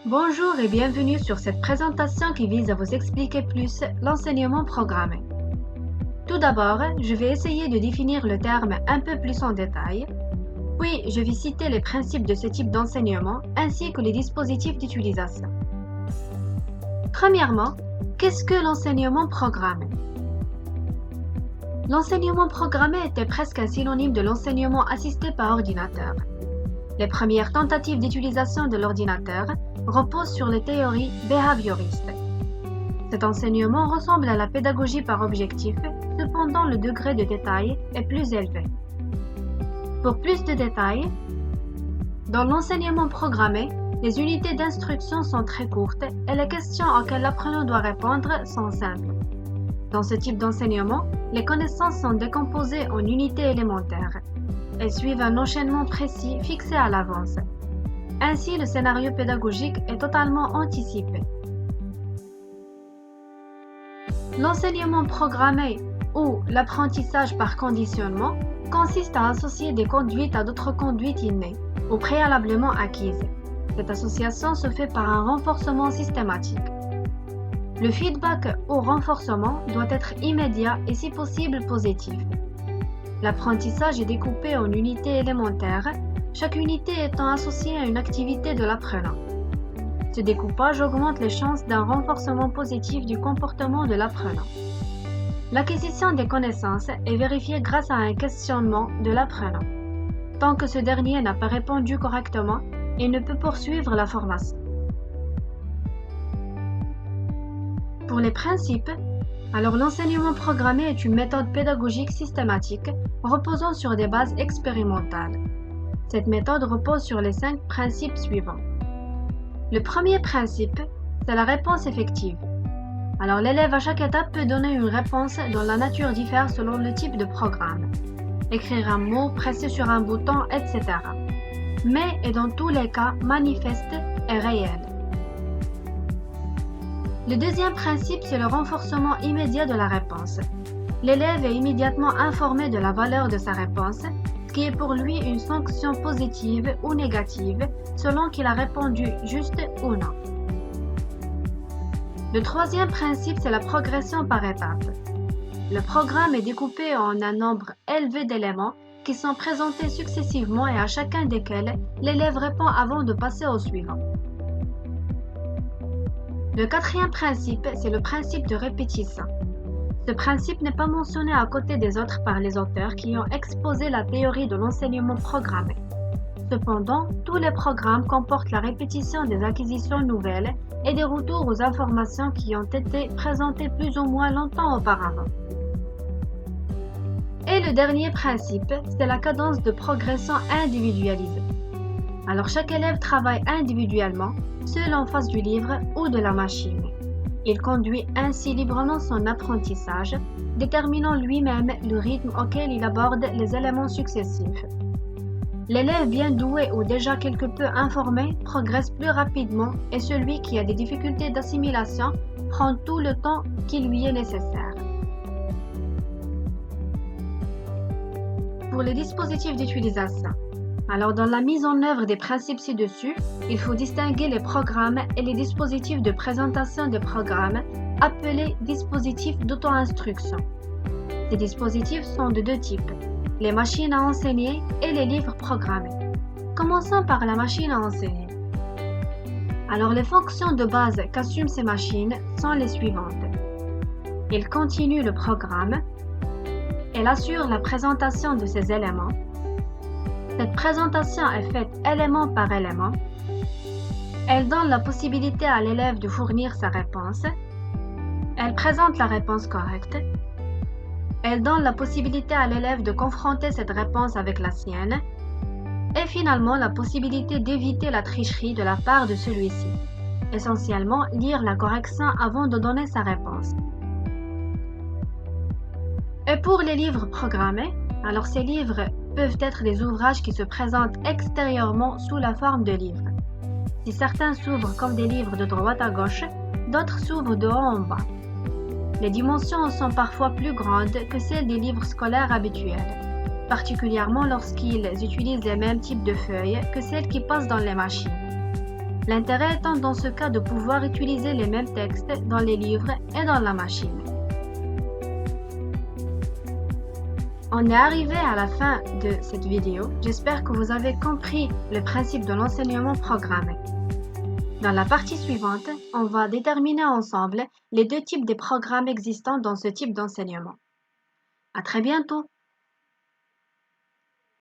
Bonjour et bienvenue sur cette présentation qui vise à vous expliquer plus l'enseignement programmé. Tout d'abord, je vais essayer de définir le terme un peu plus en détail, puis je vais citer les principes de ce type d'enseignement ainsi que les dispositifs d'utilisation. Premièrement, qu'est-ce que l'enseignement programmé? L'enseignement programmé était presque un synonyme de l'enseignement assisté par ordinateur. Les premières tentatives d'utilisation de l'ordinateur reposent sur les théories behavioristes. Cet enseignement ressemble à la pédagogie par objectif, cependant le degré de détail est plus élevé. Pour plus de détails, dans l'enseignement programmé, les unités d'instruction sont très courtes et les questions auxquelles l'apprenant doit répondre sont simples. Dans ce type d'enseignement, les connaissances sont décomposées en unités élémentaires. Elles suivent un enchaînement précis fixé à l'avance. Ainsi, le scénario pédagogique est totalement anticipé. L'enseignement programmé ou l'apprentissage par conditionnement consiste à associer des conduites à d'autres conduites innées ou préalablement acquises. Cette association se fait par un renforcement systématique. Le feedback ou renforcement doit être immédiat et si possible positif. L'apprentissage est découpé en unités élémentaires, chaque unité étant associée à une activité de l'apprenant. Ce découpage augmente les chances d'un renforcement positif du comportement de l'apprenant. L'acquisition des connaissances est vérifiée grâce à un questionnement de l'apprenant. Tant que ce dernier n'a pas répondu correctement, il ne peut poursuivre la formation. Pour les principes, alors l'enseignement programmé est une méthode pédagogique systématique reposant sur des bases expérimentales. Cette méthode repose sur les 5 principes suivants. Le premier principe, c'est la réponse effective. Alors l'élève à chaque étape peut donner une réponse dont la nature diffère selon le type de programme. Écrire un mot, presser sur un bouton, etc. Mais est dans tous les cas manifeste et réel. Le deuxième principe, c'est le renforcement immédiat de la réponse. L'élève est immédiatement informé de la valeur de sa réponse, ce qui est pour lui une sanction positive ou négative, selon qu'il a répondu juste ou non. Le troisième principe, c'est la progression par étapes. Le programme est découpé en un nombre élevé d'éléments qui sont présentés successivement et à chacun desquels l'élève répond avant de passer au suivant. Le quatrième principe, c'est le principe de répétition. Ce principe n'est pas mentionné à côté des autres par les auteurs qui ont exposé la théorie de l'enseignement programmé. Cependant, tous les programmes comportent la répétition des acquisitions nouvelles et des retours aux informations qui ont été présentées plus ou moins longtemps auparavant. Et le dernier principe, c'est la cadence de progression individualisée. Alors chaque élève travaille individuellement, seul en face du livre ou de la machine. Il conduit ainsi librement son apprentissage, déterminant lui-même le rythme auquel il aborde les éléments successifs. L'élève bien doué ou déjà quelque peu informé progresse plus rapidement et celui qui a des difficultés d'assimilation prend tout le temps qui lui est nécessaire. Pour les dispositifs d'utilisation, alors dans la mise en œuvre des principes ci-dessus, il faut distinguer les programmes et les dispositifs de présentation des programmes appelés dispositifs d'auto-instruction. Ces dispositifs sont de deux types, les machines à enseigner et les livres programmés. Commençons par la machine à enseigner. Alors les fonctions de base qu'assument ces machines sont les suivantes. Elles continuent le programme, elles assurent la présentation de ces éléments. Cette présentation est faite élément par élément. Elle donne la possibilité à l'élève de fournir sa réponse. Elle présente la réponse correcte. Elle donne la possibilité à l'élève de confronter cette réponse avec la sienne. Et finalement, la possibilité d'éviter la tricherie de la part de celui-ci. Essentiellement, lire la correction avant de donner sa réponse. Et pour les livres programmés, alors ces livres peuvent être des ouvrages qui se présentent extérieurement sous la forme de livres. Si certains s'ouvrent comme des livres de droite à gauche, d'autres s'ouvrent de haut en bas. Les dimensions sont parfois plus grandes que celles des livres scolaires habituels, particulièrement lorsqu'ils utilisent les mêmes types de feuilles que celles qui passent dans les machines. L'intérêt étant dans ce cas de pouvoir utiliser les mêmes textes dans les livres et dans la machine. On est arrivé à la fin de cette vidéo. J'espère que vous avez compris le principe de l'enseignement programmé. Dans la partie suivante, on va déterminer ensemble les deux types de programmes existants dans ce type d'enseignement. À très bientôt!